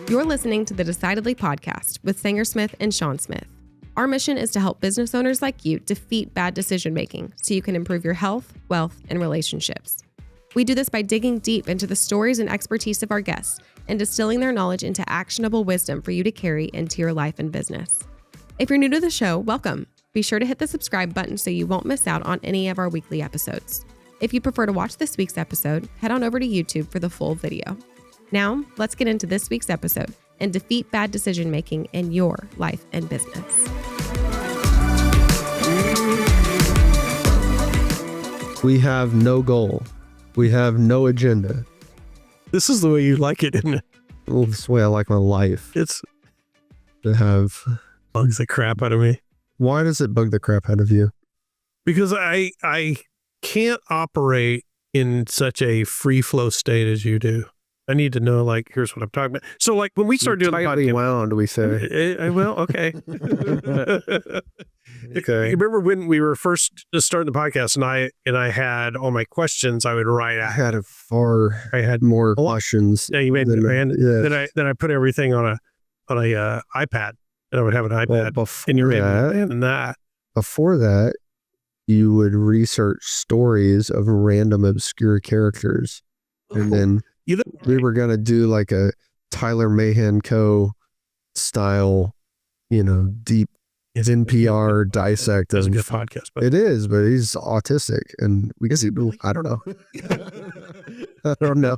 You're listening to the Decidedly podcast with Sanger Smith and Shawn Smith. Our mission is to help business owners like you defeat bad decision-making so you can improve your health, wealth, and relationships. We do this by digging deep into the stories and expertise of our guests and distilling their knowledge into actionable wisdom for you to carry into your life and business. If you're new to the show, welcome. Be sure to hit the subscribe button so you won't miss out on any of our weekly episodes. If you prefer to watch this week's episode, head on over to YouTube for the full video. Now, let's get into this week's episode and defeat bad decision-making in your life and business. We have no goal. We have no agenda. This is the way you like it, isn't it? Well, this is the way I like my life. It's To have. bugs the crap out of me Why does it bug the crap out of you? because I can't operate in such a free flow state as you do. I need to know, like, here's what I'm talking about. So, like, when we start doing the Tightly podcast, wound, we say. well, okay. Okay. You remember when we were first starting the podcast, and I had all my questions I would write I out. had I had more questions. Yeah, you made me than- man. yeah. Then I put everything on a iPad, and I would have an iPad. Well, before and you're that, in that. before that, you would research stories of random obscure characters. And then You know, we were going to do like a Tyler Mahan Co. style, deep NPR dissect. that's a of- good podcast. But It is, but he's autistic, and I don't know. I don't know.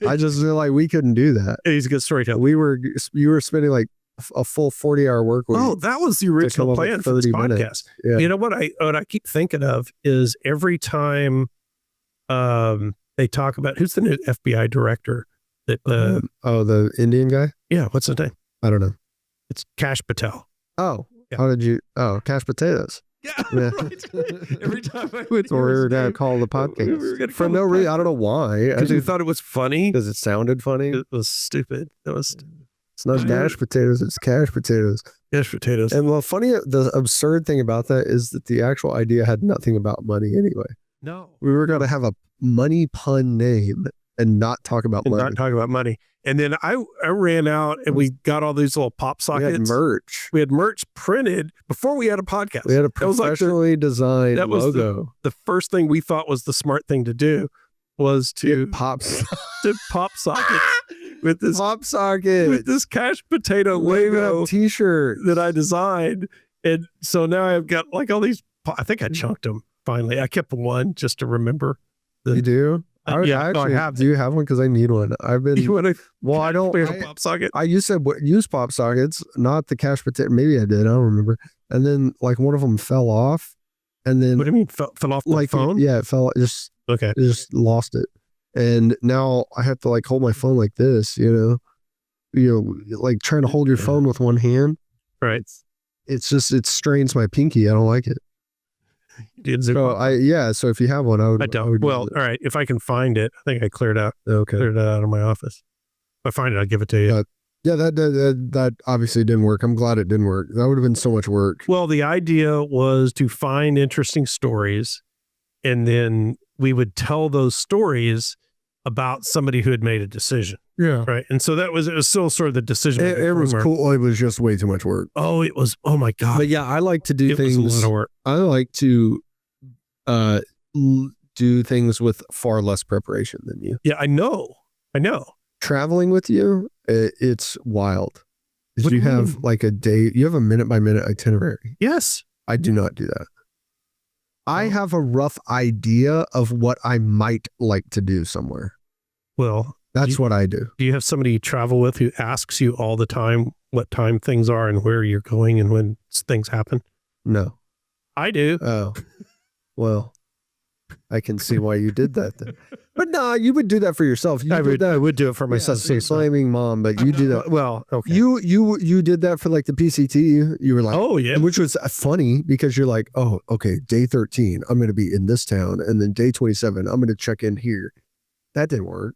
I just feel like we couldn't do that. he's a good storyteller. You were spending like a full 40-hour work week. Oh, that was the come original up with plan for this 30 podcast. minutes. Yeah. You know what I keep thinking of is every time they talk about who's the new FBI director that The Indian guy? yeah, what's his name? I don't know. It's Kash Patel. Oh, Yeah. how did you? Oh, Cash Potatoes. Yeah, Yeah. right. Every time I would So we hear were his going name, to call the podcast. we were gonna For call no the reason. I podcast. don't know why. Because you thought it was funny. Because it sounded funny. It was stupid. It was It's not mashed potatoes, it's cash potatoes. mashed potatoes. And the absurd thing about that is that the actual idea had nothing about money anyway. No. We were going to have a money pun name and not talk about And money. not talking about money. And then I ran out and we got all these little pop We sockets. had merch. We had merch printed before we had a podcast. We had a That was like professionally designed that was logo. the first thing we thought was the smart thing to do was to Pops. to pop sockets with this Pop socket. with this Cash Potato Wave logo up t-shirt. that I designed. And so now I've got like all these. I think I chunked them finally. I kept one just to remember. You do? Yeah, I no, I actually have. Do you have one? Because I need one. I've been. You want to? Well, I don't. Pop socket. I used to use pop sockets, not the cash potato. Maybe I did. I don't remember. And then like one of them fell off, and then What do you mean? Fell off the like phone? yeah, it fell. Okay. Just lost it, and now I have to like hold my phone like this. Like trying to hold your phone with one hand. Right. It strains my pinky. I don't like it. Did So so if you have one, I would. I don't. would Well, use all right. If I can find it, I think I cleared it. Okay. it out of my office. If I find it, I'll give it to you. Yeah, that obviously didn't work. I'm glad it didn't work. That would have been so much work. Well, the idea was to find interesting stories, and then we would tell those stories about somebody who had made a decision, Yeah. right? And so it was still sort of the decision. It was cool. It was just way too much work. Oh, it was. Oh my god! But yeah, I like to do it was a things. lot of work. I like to do things with far less preparation than you. Yeah, I know. Traveling with you, it's wild. What do You you have mean? like a day. You have a minute by minute itinerary. Yes. I do not do that. I have a rough idea of what I might like to do somewhere. Well, That's what I do. do you have somebody you travel with who asks you all the time what time things are and where you're going and when things happen? No. I do. Oh, well, I can see why you did that then. But no, you would do that for yourself. You I did that. would do it for Yeah, myself. so slamming mom, but you do that. Well, okay. You did that for like the PCT. You were like, Oh yeah. which was funny because you're like, oh, okay, day 13, I'm going to be in this town. And then day 27, I'm going to check in here. That didn't work.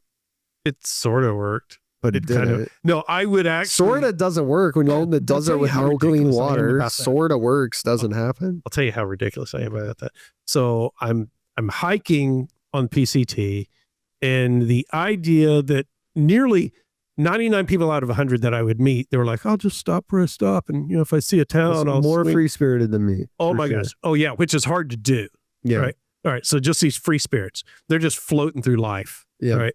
It sort of worked. but it didn't. No, I would actually. Sort of doesn't work when you're in the desert with no clean water. Sort of works, doesn't happen. I'll tell you how ridiculous I am about that. So I'm hiking on PCT, and the idea that nearly 99 people out of 100 that I would meet, they were like, I'll just stop where I stop. And, if I see a town, I'll more free-spirited than me. Oh, my gosh. Oh, yeah, which is hard to do. Yeah. Right. All right. So just these free spirits, they're just floating through life. Yeah. Right.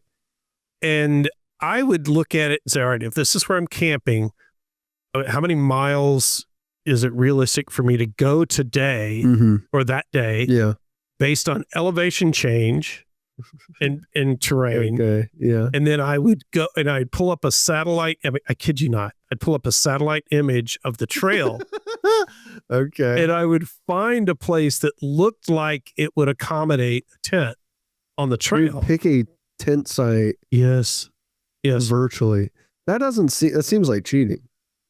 And I would look at it and say, all right, if this is where I'm camping, how many miles is it realistic for me to go today or that day? Yeah. Based on elevation change and terrain. Okay. Yeah. And then I would go and I'd pull up a satellite. I kid you not. I'd pull up a satellite image of the trail. Okay. And I would find a place that looked like it would accommodate a tent on the trail. Pick a tent site. Yes. Virtually. That seems like cheating.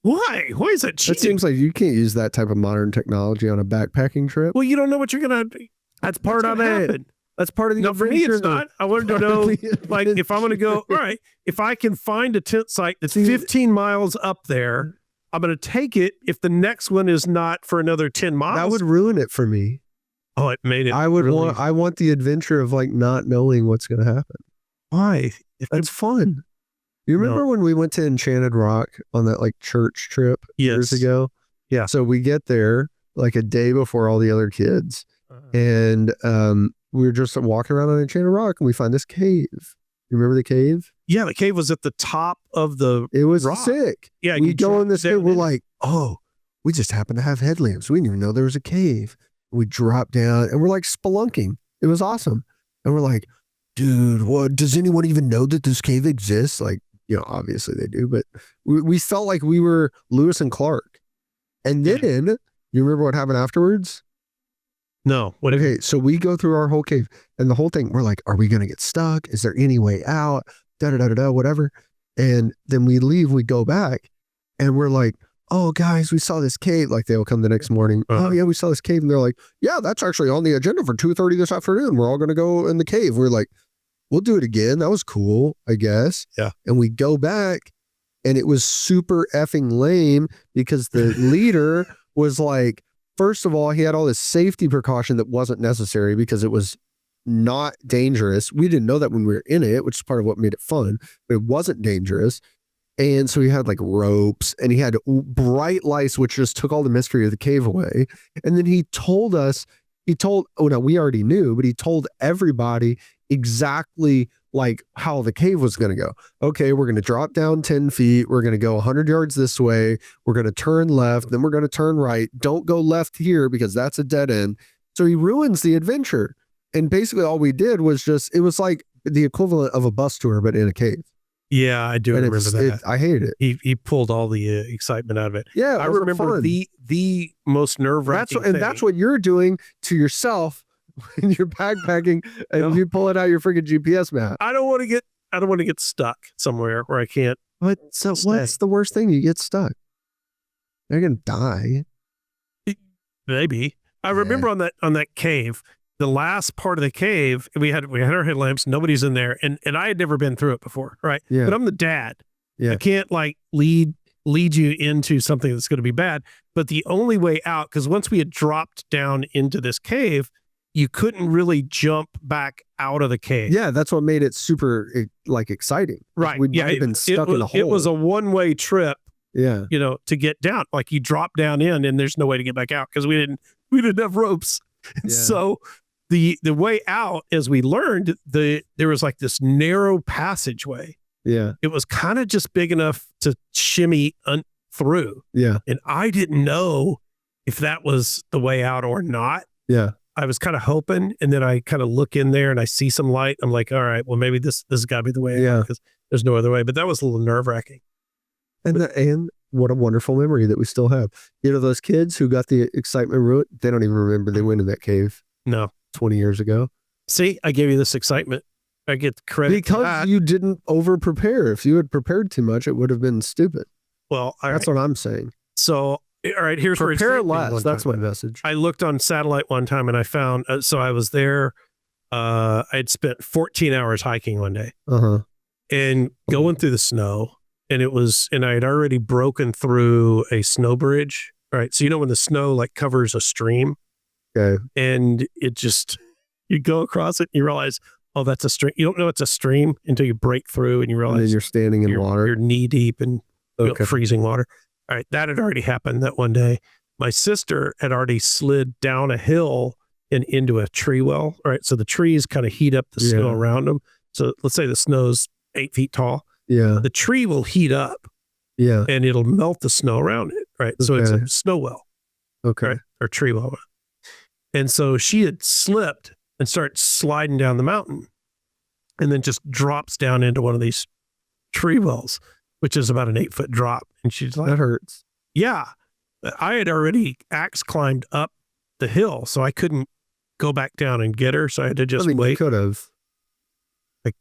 Why? Why is that cheating? It seems like you can't use that type of modern technology on a backpacking trip. Well, you don't know what you're going to. That's part of it. That's part of the for me, it's not. I wanted to know, like, if I'm going to go, all right, if I can find a tent site that's 15 miles up there, I'm going to take it if the next one is not for another 10 miles. That would ruin it for me. Oh, it made it. I want the adventure of like not knowing what's going to happen. Why? That's fun. You remember when we went to Enchanted Rock on that like church trip years ago? Yeah. So we get there like a day before all the other kids. And we were just walking around on Enchanted Rock and we find this cave. You remember the cave? Yeah, the cave was at the top of the It was rock. sick. Yeah, we go in this cave. We're like, oh, we just happen to have headlamps. We didn't even know there was a cave. We drop down and we're like spelunking. It was awesome. And we're like, dude, what? Does anyone even know that this cave exists? Like, obviously they do, but we felt like we were Lewis and Clark. And then, you remember what happened afterwards? No. Okay, so we go through our whole cave and the whole thing, we're like, are we going to get stuck? Is there any way out? Whatever. And then we leave, we go back and we're like, oh, guys, we saw this cave. Like they'll come the next morning. Oh, yeah, we saw this cave. And they're like, yeah, that's actually on the agenda for 2:30 this afternoon. We're all going to go in the cave. We're like, we'll do it again. That was cool, I guess. Yeah. And we go back and it was super effing lame because the leader was like, first of all, he had all this safety precaution that wasn't necessary because it was not dangerous. We didn't know that when we were in it, which is part of what made it fun, but it wasn't dangerous. And so he had like ropes and he had bright lights, which just took all the mystery of the cave away. And then we already knew, but he told everybody exactly like how the cave was going to go. Okay, we're going to drop down 10 feet. We're going to go 100 yards this way. We're going to turn left. Then we're going to turn right. Don't go left here because that's a dead end. So he ruins the adventure. And basically all we did was it was like the equivalent of a bus tour, but in a cave. Yeah, I do remember that. I hated it. He pulled all the excitement out of it. Yeah, I remember the most nerve-wracking thing. And that's what you're doing to yourself when you're backpacking and you pull it out your freaking GPS map. I don't want to get stuck somewhere where I can't. What's the worst thing? You get stuck. They're gonna die. Maybe. I remember on that cave. The last part of the cave, we had our headlamps. Nobody's in there, and I had never been through it before, right? Yeah. But I'm the dad. Yeah. I can't like lead you into something that's going to be bad. But the only way out, because once we had dropped down into this cave, you couldn't really jump back out of the cave. Yeah, that's what made it super like exciting. Right. We'd been stuck in a hole. It was a one-way trip. Yeah. To get down. Like you drop down in, and there's no way to get back out because we didn't have ropes. And so the way out, as we learned, there was like this narrow passageway. Yeah. It was kind of just big enough to shimmy through. Yeah. And I didn't know if that was the way out or not. Yeah. I was kind of hoping, and then I kind of look in there and I see some light. I'm like, all right, well, maybe this has got to be the way out because there's no other way. But that was a little nerve-wracking. And what a wonderful memory that we still have. Those kids who got the excitement ruined, they don't even remember they went in that cave. No. 20 years ago. See, I gave you this excitement. I get credit because you didn't over prepare. If you had prepared too much, it would have been stupid. Well, that's what I'm saying. So, all right, here's where prepare less. That's my message. I looked on satellite one time and I found. So I was there. I'd spent 14 hours hiking one day. and going through the snow, and I had already broken through a snow bridge. Right. So, when the snow like covers a stream, Okay. and you go across it and you realize, oh, that's a stream. You don't know it's a stream until you break through and you realize And then you're standing in water. You're knee deep in freezing water. All right. That had already happened that one day. My sister had already slid down a hill and into a tree well. All right. So the trees kind of heat up the snow around them. So let's say the snow's 8 feet tall. Yeah. The tree will heat up. Yeah. And it'll melt the snow around it. Right. So it's a snow well. Okay. Right? Or tree well. And so she had slipped and started sliding down the mountain and then just drops down into one of these tree wells, which is about an 8-foot drop. And she's like, that hurts. Yeah. I had already axe climbed up the hill, so I couldn't go back down and get her. So I had to just wait. You could have. I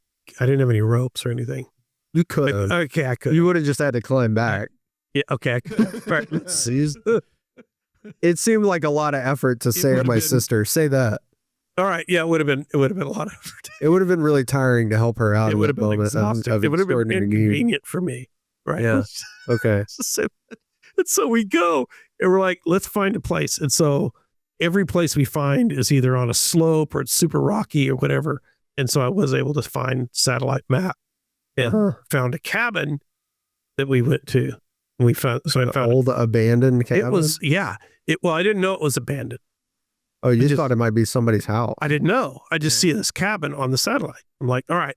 didn't have any ropes or anything. You could have. Okay, I could. You would have just had to climb back. Yeah, okay. I could. Right. It seemed like a lot of effort to say to my sister, say that. All right. Yeah, it would have been a lot of effort. It would have been really tiring to help her out. It would have been exhausting. It would have been inconvenient for me. Right. Yeah. Okay. And so we go and we're like, let's find a place. And so every place we find is either on a slope or it's super rocky or whatever. And so I was able to find satellite map and found a cabin that we went to. And we found, so I found old abandoned cabin. It was, well, I didn't know it was abandoned. Oh, you just thought it might be somebody's house. I didn't know. I just see this cabin on the satellite. I'm like, all right.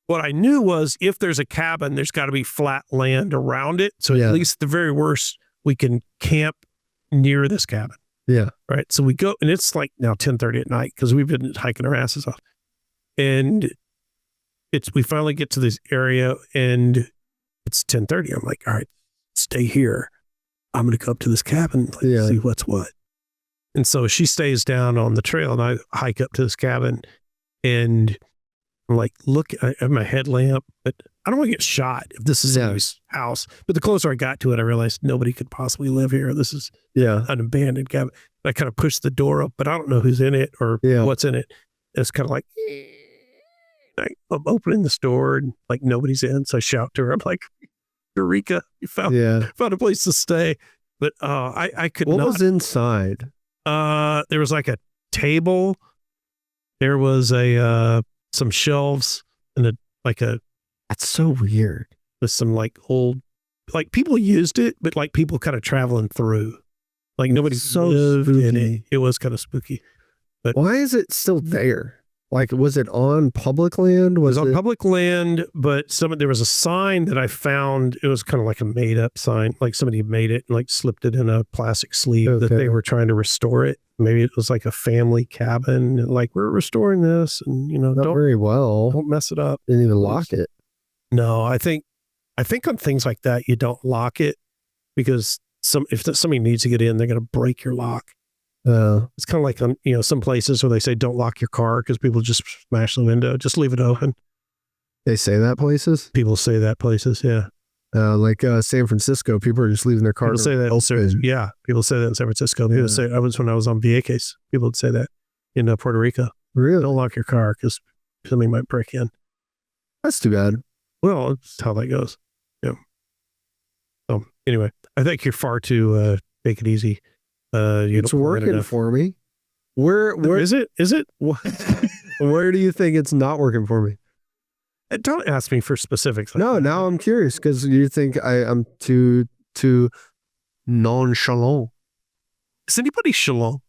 What I knew was if there's a cabin, there's got to be flat land around it. So at least the very worst, we can camp near this cabin. Yeah. Right. So we go, and it's like now 10:30 at night because we've been hiking our asses off. And we finally get to this area and it's 10:30. I'm like, all right, stay here. I'm going to go up to this cabin, see what's what. And so she stays down on the trail and I hike up to this cabin and I'm like, look, I have my headlamp, but I don't want to get shot if this is his house. But the closer I got to it, I realized nobody could possibly live here. This is an abandoned cabin. I kind of pushed the door up, but I don't know who's in it or what's in it. It's kind of like, I'm opening this door and like nobody's in. So I shout to her. I'm like, Eureka, you found a place to stay. But I could not. What was inside? There was like a table. There was some shelves and that's so weird. With some like old, like people used it, but like people kind of traveling through. Like nobody lived in it. It was kind of spooky. But why is it still there? Like, was it on public land? It was on public land, but there was a sign that I found. It was kind of like a made up sign. Like somebody made it and like slipped it in a plastic sleeve that they were trying to restore it. Maybe it was like a family cabin. And like, we're restoring this and, not very well. Don't mess it up. Didn't even lock it. No, I think on things like that, you don't lock it because if somebody needs to get in, they're going to break your lock. It's kind of like, some places where they say don't lock your car because people just smash the window. Just leave it open. They say that places? People say that places, yeah. Like San Francisco, people are just leaving their car. People say that. Yeah, people say that in San Francisco. People say, when I was on VA case, people would say that in Puerto Rico. Really? Don't lock your car because somebody might break in. That's too bad. Well, that's how that goes. Yeah. So anyway, I think you're far too take it easy. It's working for me. Where is it? Is it? Where do you think it's not working for me? Don't ask me for specifics. No, now I'm curious because you think I'm too nonchalant. Is anybody chalant?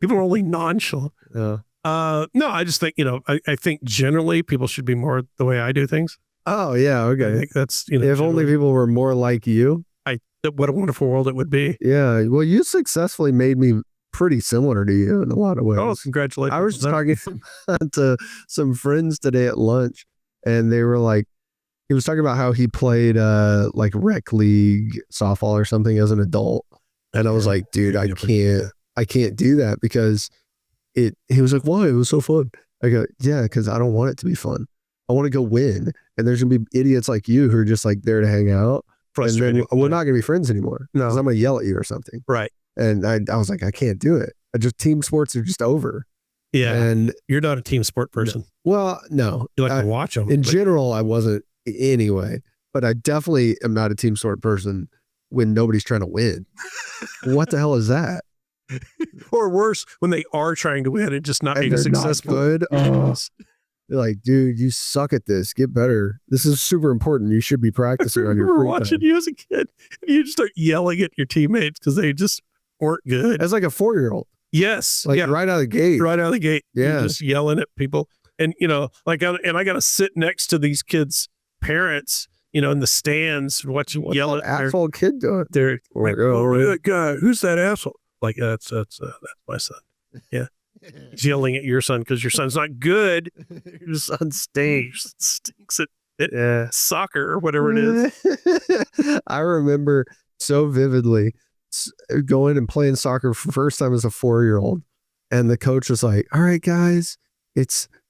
People are only nonchalant. Yeah. No, I just think, I think generally people should be more the way I do things. Oh, yeah. Okay. I think that's, if only people were more like you. What a wonderful world it would be. Yeah. Well, you successfully made me pretty similar to you in a lot of ways. Oh, congratulations. I was just talking to some friends today at lunch and they were like, he was talking about how he played like rec league softball or something as an adult. And I was like, dude, I can't do that because he was like, why? It was so fun. I go, yeah, because I don't want it to be fun. I want to go win. And there's going to be idiots like you who are just like there to hang out. And then we're not going to be friends anymore. No. Because I'm going to yell at you or something. Right. And I was like, I can't do it. Team sports are just over. Yeah. And You're not a team sport person. well, no. You like to watch them. In general, I wasn't anyway, but I definitely am not a team sport person when nobody's trying to win. What the hell is that? Or worse, when they are trying to win and just not And being they're successful. not good. Oh. They're like, dude, you suck at this. Get better. This is super important. You should be practicing on your I remember free watching time. you as a kid, and you just start yelling at your teammates because they just weren't good. As like a 4-year-old, Yes. like right out of the gate. Right out of the gate. Yeah. You're just yelling at people. And, you know, like, and I got to sit next to these kids' parents, you know, in the stands, watching yell at their asshole kid doing. They're Like, like, oh, that guy, who's that asshole? Like, that's my son. Yeah. He's yelling at your son because your son's not good. Your son stinks at soccer or whatever it is. I remember so vividly going and playing soccer for the first time as a 4-year-old. And the coach was like, all right, guys,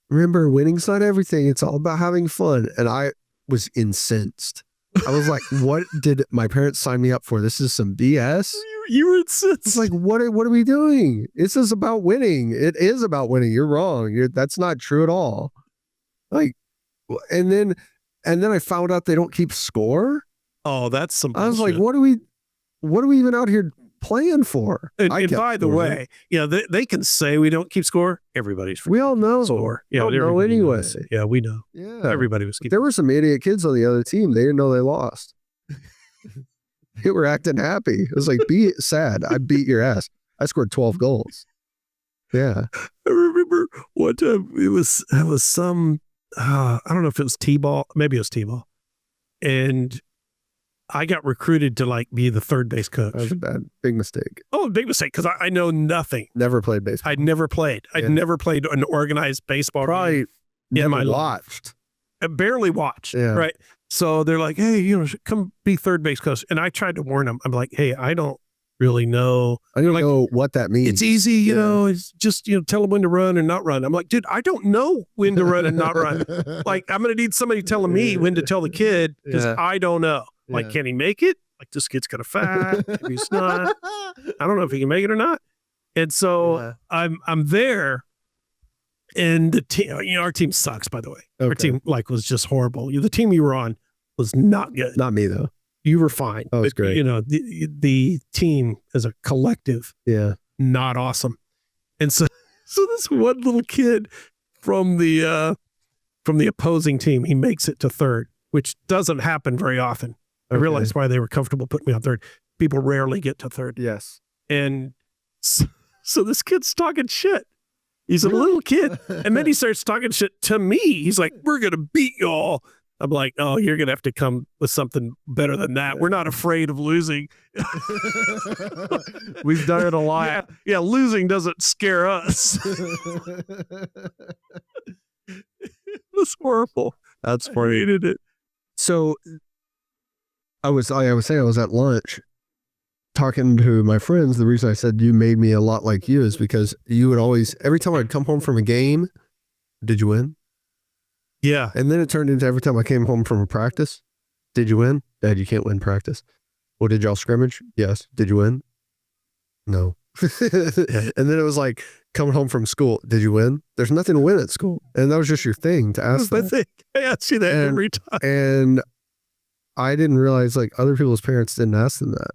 remember, winning's not everything. It's all about having fun. And I was incensed. I was like, what did my parents sign me up for? This is some BS. You were incensed. It's like, what are we doing? This is about winning. It is about winning. You're wrong. That's not true at all. Like, and then I found out they don't keep score. Oh, that's some bullshit. I was like, what are we even out here playing for? And by the way, you know, they can say we don't keep score. Everybody's we all know. Score. Yeah, we know anyway. Knows. Yeah, we know. Yeah, everybody was keeping. There were some idiot kids on the other team. They didn't know they lost. They were acting happy. It was like, be sad. I beat your ass. I scored 12 goals. Yeah. I remember one time it was some, I don't know if it was T-ball. Maybe it was T-ball. And I got recruited to like be the third base coach. That was a big mistake. Oh, big mistake. Because I know nothing. Never played baseball. I'd never played. I'd never played an organized baseball game. In my watched. Life. I barely watched. Yeah. Right. So they're like, hey, you know, come be third base coach. And I tried to warn them. I'm like, hey, I don't really know. I don't know what that means. It's easy, you know, it's just, you know, tell them when to run and not run. I'm like, dude, I don't know when to run and not run. Like, I'm going to need somebody telling me when to tell the kid because I don't know. Like, can he make it? Like, this kid's kind of fat. Maybe he's not. I don't know if he can make it or not. And so I'm there. And the team, you know, our team sucks, by the way. Okay. Our team was just horrible. The team you were on was not good. Not me though. You were fine. That was great. You know, the team as a collective, not awesome. And so this one little kid from the opposing team, he makes it to third, which doesn't happen very often. I realized why they were comfortable putting me on third. People rarely get to third. Yes. And so this kid's talking shit. He's a little kid. And then he starts talking shit to me. He's like, we're going to beat y'all. I'm like, oh, you're going to have to come with something better than that. We're not afraid of losing. We've done it a lot. Yeah, losing doesn't scare us. It was horrible. That's I funny. hated it. So I was saying I was at lunch talking to my friends. The reason I said you made me a lot like you is because you would always, every time I'd come home from a game, did you win? Yeah. And then it turned into every time I came home from a practice, did you win? Dad, you can't win practice. Well, did y'all scrimmage? Yes. Did you win? No. And then it was like coming home from school. Did you win? There's nothing to win at school. And that was just your thing to ask that. I ask you that every time. And I didn't realize like other people's parents didn't ask them that.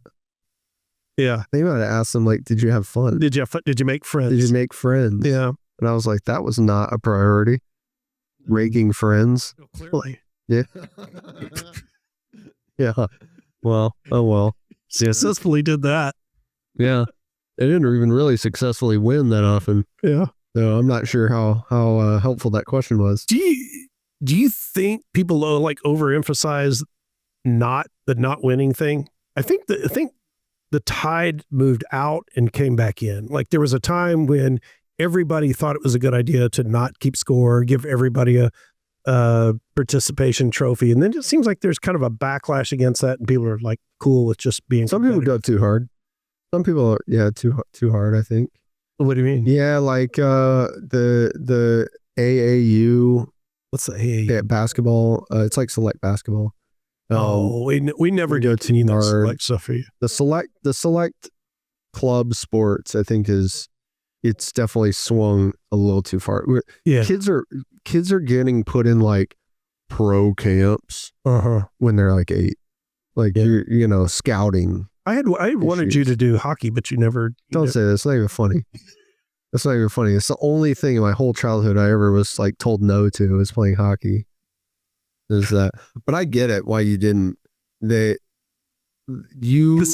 Yeah. They might have asked them like, did you have fun? Did you make friends? Did you make friends? Yeah. And I was like, that was not a priority. Raking friends. Oh, clearly. Yeah. Yeah. Well, oh well. Successfully did that. Yeah. They didn't even really successfully win that often. Yeah. So I'm not sure how helpful that question was. Do you think people like overemphasize the not winning thing? I think the tide moved out and came back in. Like there was a time when everybody thought it was a good idea to not keep score, give everybody a participation trophy. And then it seems like there's kind of a backlash against that. And people are like cool with just being. Some people go too hard. Some people are, too hard, I think. What do you mean? Yeah. Like, the AAU. What's the AAU? Yeah, basketball. It's like select basketball. We never go do too any of that hard. select stuff for you. The select club sports, I think is, it's definitely swung a little too far. Yeah. Kids are getting put in like pro camps when they're like 8. Like you're scouting. I wanted you to do hockey, but you never. Don't say that. It's not even funny. That's not even funny. It's the only thing in my whole childhood I ever was like told no to was playing hockey. Is that? But I get it. Why you didn't? Because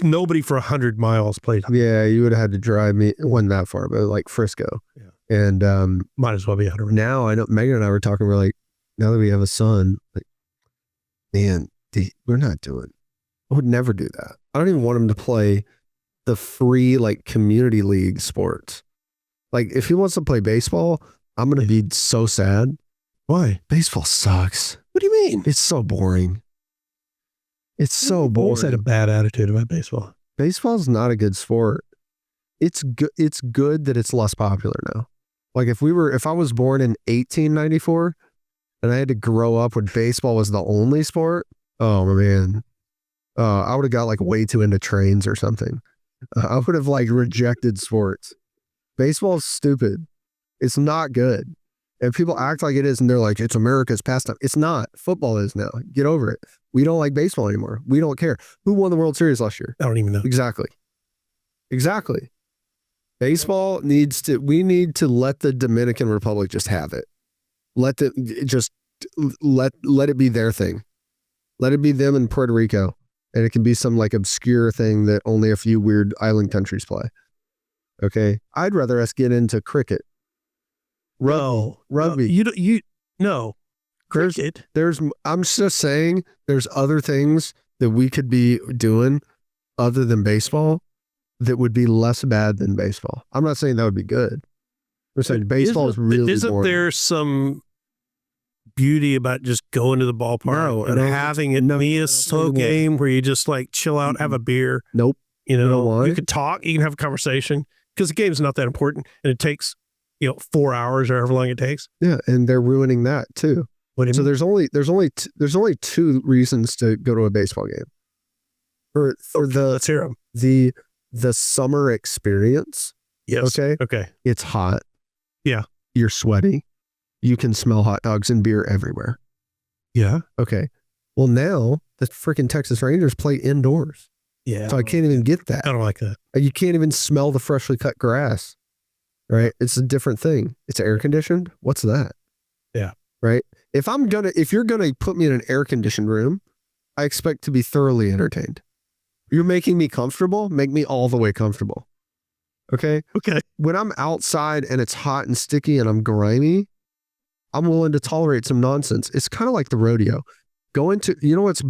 nobody for 100 miles played hockey. Yeah, you would have had to drive me. It wasn't that far, but like Frisco. Yeah. And might as well be 100. Now I know Megan and I were talking. We're like, now that we have a son, like, man, we're not doing. I would never do that. I don't even want him to play the free like community league sports. Like if he wants to play baseball, I'm going to be so sad. Why? Baseball sucks. What do you mean? It's so boring. It's so boring. Always had a bad attitude about baseball. Baseball's not a good sport. It's good that it's less popular now. Like if I was born in 1894 and I had to grow up when baseball was the only sport, oh man. I would have got like way too into trains or something. I would have like rejected sports. Baseball is stupid. It's not good. And people act like it is and they're like, it's America's pastime. It's not. Football is now. Get over it. We don't like baseball anymore. We don't care. Who won the World Series last year? I don't even know. Exactly. Baseball we need to let the Dominican Republic just have it. Let it be their thing. Let it be them in Puerto Rico. And it can be some like obscure thing that only a few weird island countries play. Okay. I'd rather us get into cricket. Rugby. No. Cricket. I'm just saying there's other things that we could be doing other than baseball that would be less bad than baseball. I'm not saying that would be good. I'm saying baseball is really boring. Isn't there some beauty about just going to the ballpark and having it be a slow game where you just like chill out, have a beer? Nope. You can talk, you can have a conversation because the game's not that important and it takes 4 hours or however long it takes. Yeah, and they're ruining that too. What do you mean? there's only 2 reasons to go to a baseball game. For let's hear them. The summer experience. Yes. Okay. It's hot. Yeah. You're sweaty. You can smell hot dogs and beer everywhere. Yeah. Okay. Well, now the freaking Texas Rangers play indoors. Yeah. So I can't even get that. I don't like that. You can't even smell the freshly cut grass. Right? It's a different thing. It's air conditioned. What's that? Yeah. Right? If you're gonna put me in an air conditioned room, I expect to be thoroughly entertained. You're making me comfortable, make me all the way comfortable. Okay? Okay. When I'm outside and it's hot and sticky and I'm grimy, I'm willing to tolerate some nonsense. It's kind of like the rodeo. You know what's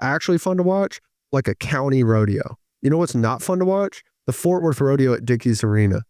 actually fun to watch? Like a county rodeo. You know what's not fun to watch? The Fort Worth Rodeo at Dickies Arena.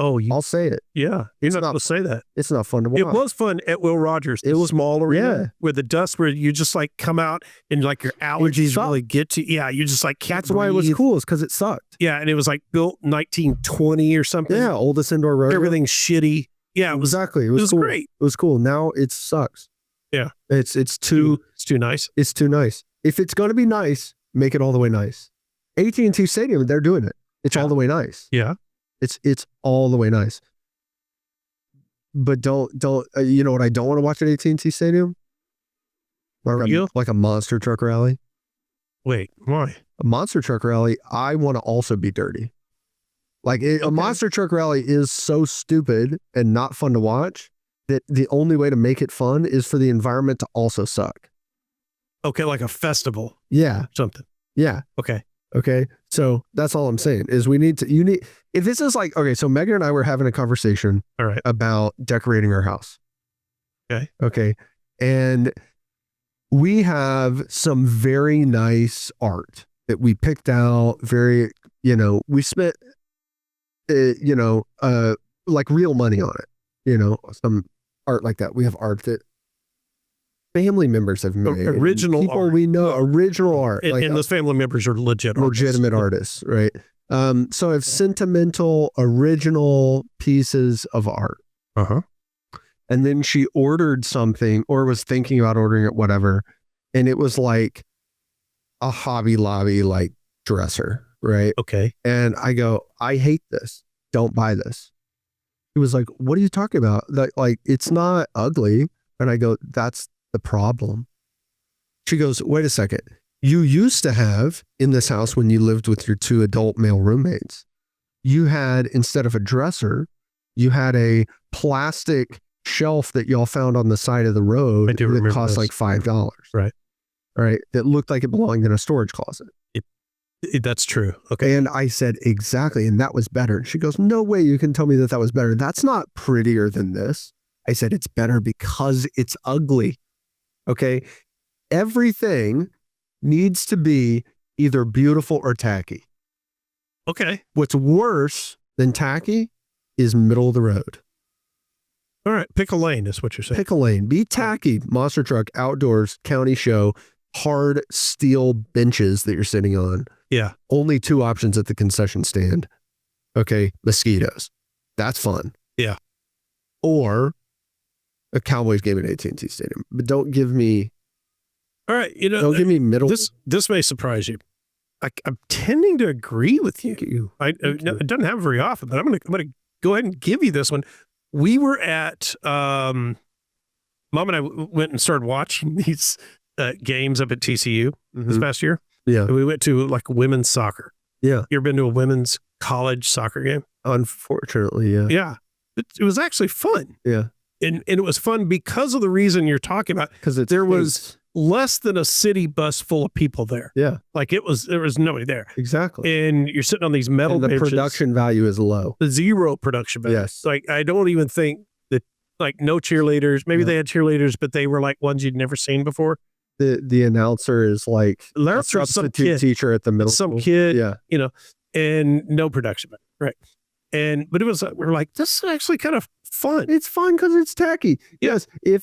Oh, I'll say it. Yeah. You're not supposed to say that. It's not fun to watch. It was fun at Will Rogers. It was small arena with the dust where you just like come out and like your allergies really get to. Yeah. You just like can't That's why it was cool, is because it sucked. Yeah. And it was like built 1920 or something. Yeah. Oldest indoor rodeo. Everything's shitty. Yeah. It was, exactly. It was cool. great. It was cool. Now it sucks. Yeah. It's too nice. It's too nice. If it's going to be nice, make it all the way nice. AT&T Stadium, they're doing it. It's all the way nice. Yeah. It's all the way nice. But don't you know what I don't want to watch at AT&T Stadium? Like a monster truck rally. Wait, why? A monster truck rally, I want to also be dirty. Like a monster truck rally is so stupid and not fun to watch that the only way to make it fun is for the environment to also suck. Okay, like a festival. Yeah. Something. Yeah. Okay. So that's all I'm saying is if this is like, okay, so Megan and I were having a conversation about decorating our house. Okay. And we have some very nice art that we picked out we spent, like real money on it, some art like that. We have art that family members have made. Original people art. We know, original art. And those family members are legitimate artists, right? So I have sentimental, original pieces of art. Uh-huh. And then she ordered something or was thinking about ordering it, whatever. And it was like a Hobby Lobby like dresser, right? Okay. And I go, I hate this. don't buy this. He was like, what are you talking about? Like, it's not ugly. And I go, that's the problem. She goes, wait a second. You used to have in this house when you lived with your 2 adult male roommates, you had, instead of a dresser, you had a plastic shelf that y'all found on the side of the road that cost like $5. Right. Right. That looked like it belonged in a storage closet. That's true. Okay. And I said, exactly. And that was better. She goes, no way you can tell me that was better. That's not prettier than this. I said, it's better because it's ugly. Okay. Everything needs to be either beautiful or tacky. Okay. What's worse than tacky is middle of the road. All right. Pick a lane is what you're saying. Pick a lane. Be tacky. Monster truck, outdoors, county show, hard steel benches that you're sitting on. Yeah. Only 2 options at the concession stand. Okay. Mosquitoes. That's fun. Yeah. Or a Cowboys game at AT&T Stadium. But don't give me... All right. You know, don't give me middle... This may surprise you. I'm tending to agree with you. It doesn't happen very often, but I'm going to go ahead and give you this one. We were at... Mom and I went and started watching these games up at TCU this past year. Yeah. And we went to like women's soccer. Yeah. You ever been to a women's college soccer game? Unfortunately, yeah. Yeah. It was actually fun. Yeah. And it was fun because of the reason you're talking about. Because there was less than a city bus full of people there. Yeah. Like there was nobody there. Exactly. And you're sitting on these metal benches. The production value is low. The zero production value. Yes. Like I don't even think that like no cheerleaders. Maybe they had cheerleaders, but they were like ones you'd never seen before. The announcer is like a substitute teacher at the middle school. Some kid, yeah. You know, and no production. Right. But it was, we're like, this is actually kind of fun. It's fun because it's tacky. Yes. If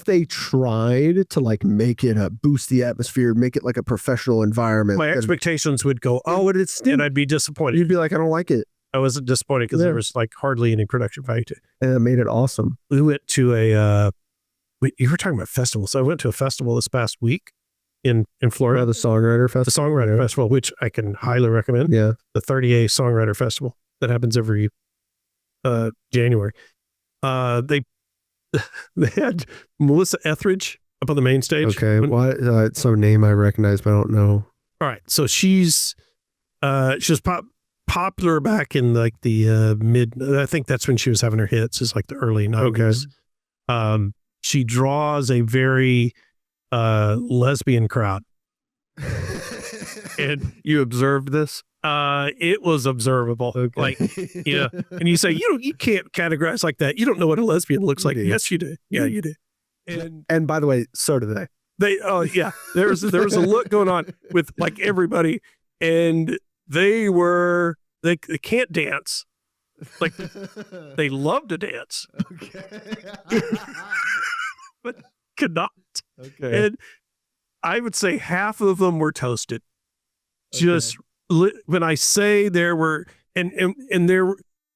they tried to like make it boost the atmosphere, make it like a professional environment. My expectations would go, and I'd be disappointed. You'd be like, I don't like it. I wasn't disappointed because there was like hardly any production value to it. And it made it awesome. We went to you were talking about festivals. So I went to a festival this past week in Florida. The Songwriter Festival. The Songwriter Festival, which I can highly recommend. Yeah. The 30A Songwriter Festival that happens every January. They had Melissa Etheridge up on the main stage. Okay. It's some name I recognize, but I don't know. All right. So she was popular back in like the I think that's when she was having her hits. It's like the early 90s. Okay. She draws a very lesbian crowd. And you observed this? It was observable. Okay. Like, yeah. And you say, you can't categorize like that. You don't know what a lesbian looks like. Yes, you do. Yeah, you do. And by the way, so do they. There was a look going on with like everybody, and they can't dance. Like they love to dance. Okay. But could not. Okay. And I would say half of them were toasted. Okay. Just when I say there were,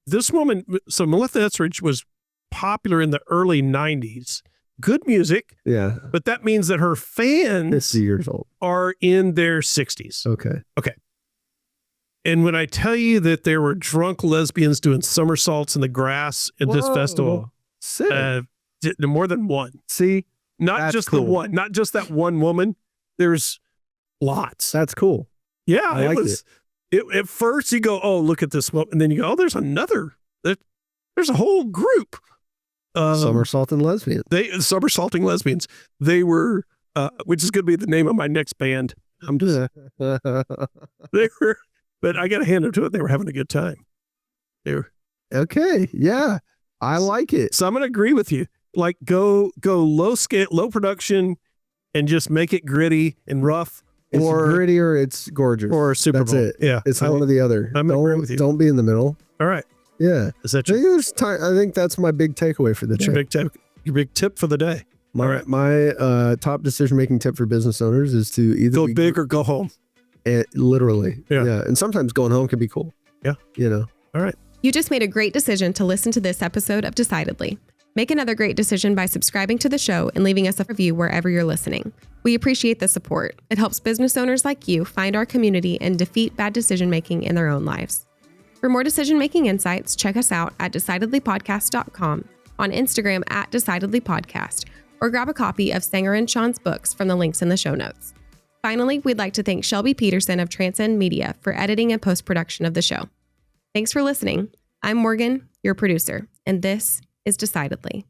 this woman, so Melissa Etheridge was popular in the early 90s. Good music. Yeah. But that means that her fans 50 years old are in their 60s. Okay. And when I tell you that there were drunk lesbians doing somersaults in the grass at this festival, more than one. See, not just cool. the one, not just that one woman. There's lots. That's cool. Yeah, it was. At first, you go, "Oh, look at this woman," and then you go, "Oh, there's another. There's a whole group." Somersaulting lesbians. Somersaulting lesbians. They were, which is going to be the name of my next band. I'm doing that. They were. But I got to hand it to it. They were having a good time. They were. Okay. Yeah. I like it. So I'm going to agree with you. Like go low scale, low production, and just make it gritty and rough. It's gritty or it's gorgeous. Or Super Bowl. That's it. Yeah. It's one or the other. I'm agreeing with you. Don't be in the middle. All right. Yeah. Is that I think that's my big takeaway for the day. Your big tip for the day. My top decision-making tip for business owners is to either go big or go home. Literally. Yeah. And sometimes going home can be cool. Yeah. All right. You just made a great decision to listen to this episode of Decidedly. Make another great decision by subscribing to the show and leaving us a review wherever you're listening. We appreciate the support. It helps business owners like you find our community and defeat bad decision-making in their own lives. For more decision-making insights, check us out at decidedlypodcast.com, on Instagram at decidedlypodcast, or grab a copy of Sanger and Shawn's books from the links in the show notes. Finally, we'd like to thank Shelby Peterson of Transcend Media for editing and post-production of the show. Thanks for listening. I'm Morgan, your producer, and this is Decidedly.